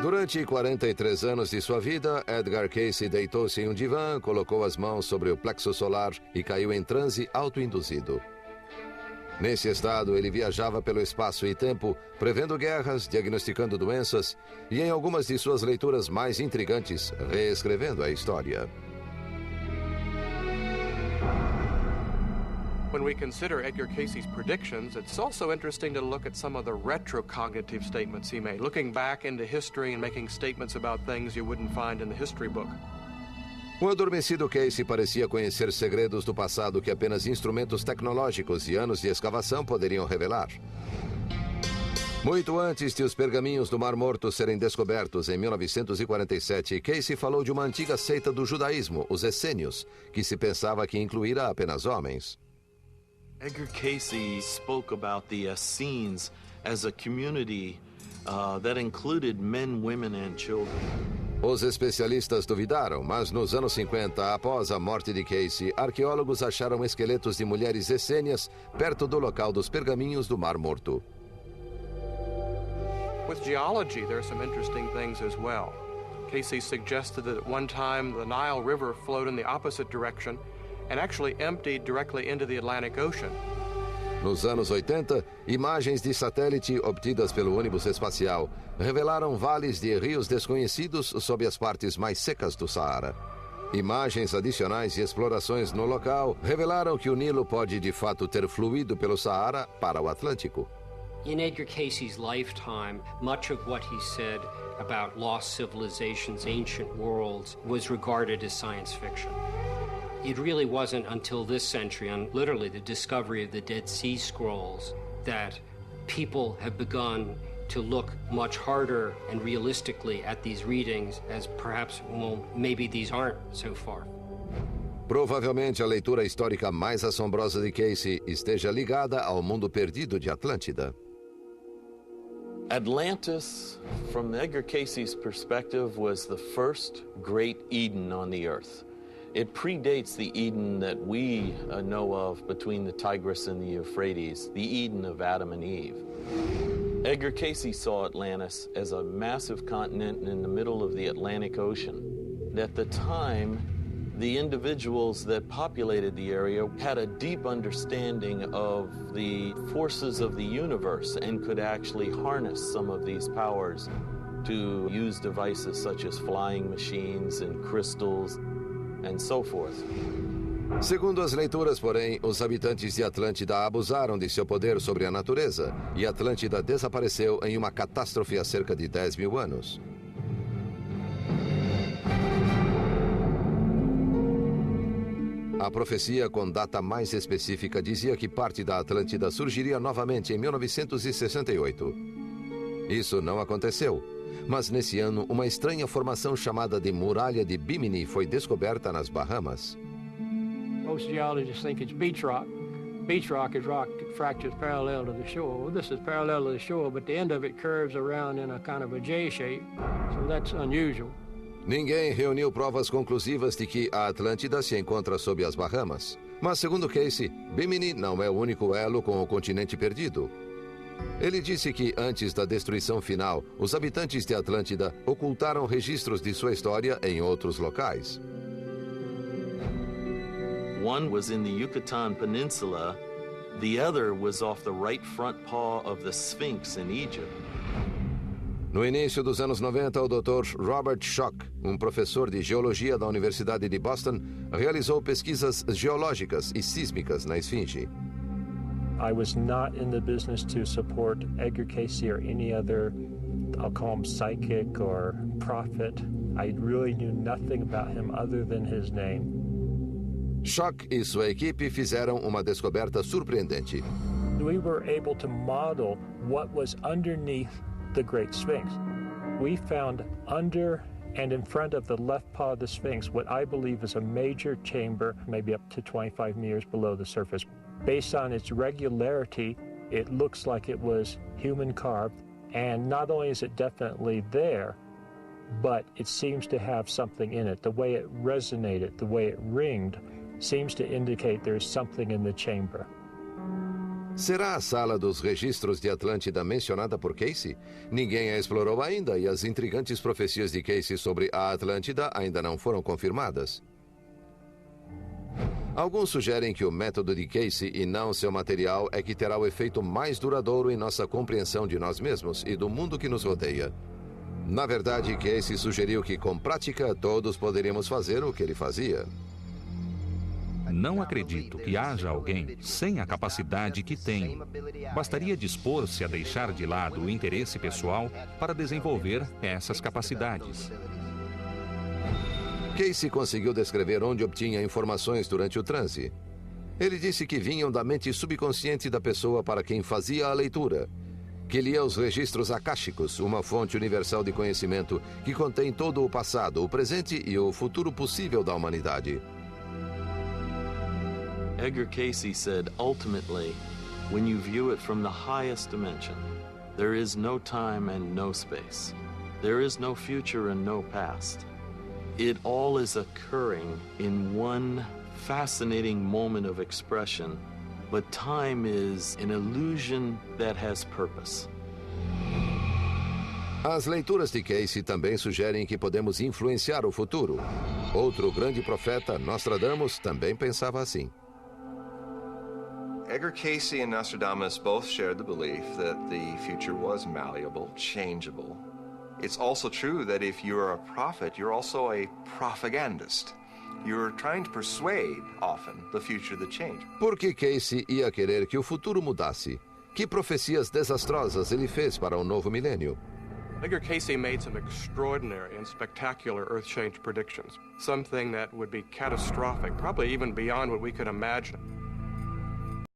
Durante 43 anos de sua vida, Edgar Cayce deitou-se em um divã, colocou as mãos sobre o plexo solar e caiu em transe autoinduzido. Nesse estado, ele viajava pelo espaço e tempo, prevendo guerras, diagnosticando doenças e, em algumas de suas leituras mais intrigantes, reescrevendo a história. When we consider Edgar Cayce's predictions, it's also interesting to look at some of the retrocognitive statements he made, looking back into history and making statements about things you wouldn't find in the history book. O adormecido Cayce parecia conhecer segredos do passado que apenas instrumentos tecnológicos e anos de escavação poderiam revelar. Muito antes de os pergaminhos do Mar Morto serem descobertos em 1947, Cayce falou de uma antiga seita do judaísmo, os essênios, que se pensava que incluíra apenas homens. Edgar Cayce spoke about the Essenes as a community that included men, women and children. Os especialistas duvidaram, mas nos anos 50, após a morte de Cayce, arqueólogos acharam esqueletos de mulheres essênias perto do local dos pergaminhos do Mar Morto. With geology, there are some interesting things as well. Cayce suggested that at one time the Nile River flowed in the opposite direction and actually emptied directly into the Atlantic Ocean. Nos anos 80, imagens de satélite obtidas pelo ônibus espacial revelaram vales de rios desconhecidos sob as partes mais secas do Saara. Imagens adicionais e explorações no local revelaram que o Nilo pode de fato ter fluído pelo Saara para o Atlântico. In Edgar Cayce's lifetime, much of what he said about lost civilizations, ancient worlds, was regarded as science fiction. It really wasn't until this century, on literally the discovery of the Dead Sea Scrolls, that people have begun to look much harder and realistically at these readings as perhaps, well, maybe these aren't so far. Provavelmente a leitura histórica mais assombrosa de Cayce esteja ligada ao mundo perdido de Atlântida. Atlantis, from Edgar Cayce's perspective, was the first great Eden on the earth. It predates the Eden that we know of between the Tigris and the Euphrates, the Eden of Adam and Eve. Edgar Cayce saw Atlantis as a massive continent in the middle of the Atlantic Ocean. At the time, the individuals that populated the area had a deep understanding of the forces of the universe and could actually harness some of these powers to use devices such as flying machines and crystals and so forth. Segundo as leituras, porém, os habitantes de Atlântida abusaram de seu poder sobre a natureza e Atlântida desapareceu em uma catástrofe há cerca de 10 mil anos. A profecia com data mais específica dizia que parte da Atlântida surgiria novamente em 1968. Isso não aconteceu. Mas nesse ano, uma estranha formação chamada de Muralha de Bimini foi descoberta nas Bahamas. Most geologists think it's beach rock. Beach rock is rock that fractures parallel to the shore. Well, this is parallel to the shore, but the end of it curves around in a kind of a J shape, so that's unusual. Ninguém reuniu provas conclusivas de que a Atlântida se encontra sob as Bahamas. Mas, segundo Cayce, Bimini não é o único elo com o continente perdido. Ele disse que, antes da destruição final, os habitantes de Atlântida ocultaram registros de sua história em outros locais. One was in the Yucatan Peninsula, the other was off the right front paw of the Sphinx in Egypt. No início dos anos 90, o Dr. Robert Schoch, um professor de geologia da Universidade de Boston, realizou pesquisas geológicas e sísmicas na Esfinge. I was not in the business to support Edgar Cayce or any other, I'll call him psychic or prophet. I really knew nothing about him other than his name. Schoch e sua equipe fizeram uma descoberta surpreendente. We were able to model what was underneath the Great Sphinx. We found under and in front of the left paw of the Sphinx what I believe is a major chamber, maybe up to 25 meters below the surface. Based on its regularity, it looks like it was human carved, and not only is it definitely there, but it seems to have something in it. The way it resonated, the way it ringed, seems to indicate there's something in the chamber. Será a sala dos registros de Atlântida mencionada por Casey? Ninguém a explorou ainda e as intrigantes profecias de Casey sobre a Atlântida ainda não foram confirmadas. Alguns sugerem que o método de Casey e não seu material é que terá o efeito mais duradouro em nossa compreensão de nós mesmos e do mundo que nos rodeia. Na verdade, Casey sugeriu que com prática todos poderíamos fazer o que ele fazia. Não acredito que haja alguém sem a capacidade que tem. Bastaria dispor-se a deixar de lado o interesse pessoal para desenvolver essas capacidades. Casey conseguiu descrever onde obtinha informações durante o transe. Ele disse que vinham da mente subconsciente da pessoa para quem fazia a leitura, que lia os registros akáshicos, uma fonte universal de conhecimento que contém todo o passado, o presente e o futuro possível da humanidade. Edgar Casey said, ultimately, when you view it from the highest dimension, there is no time and no space. There is no future and no past. It all is occurring in one fascinating moment of expression, but time is an illusion that has purpose. As leituras de Casey também sugerem que podemos influenciar o futuro. Outro grande profeta, Nostradamus, também pensava assim. Edgar Casey and Nostradamus both shared the belief that the future was malleable, changeable. It's also true that if you're a prophet, you're also a propagandist. You're trying to persuade, often, the future to change. Por que Casey ia querer que o futuro mudasse? Que profecias desastrosas ele fez para o novo milênio? Edgar Casey made some extraordinary and spectacular earth change predictions, something that would be catastrophic, probably even beyond what we could imagine.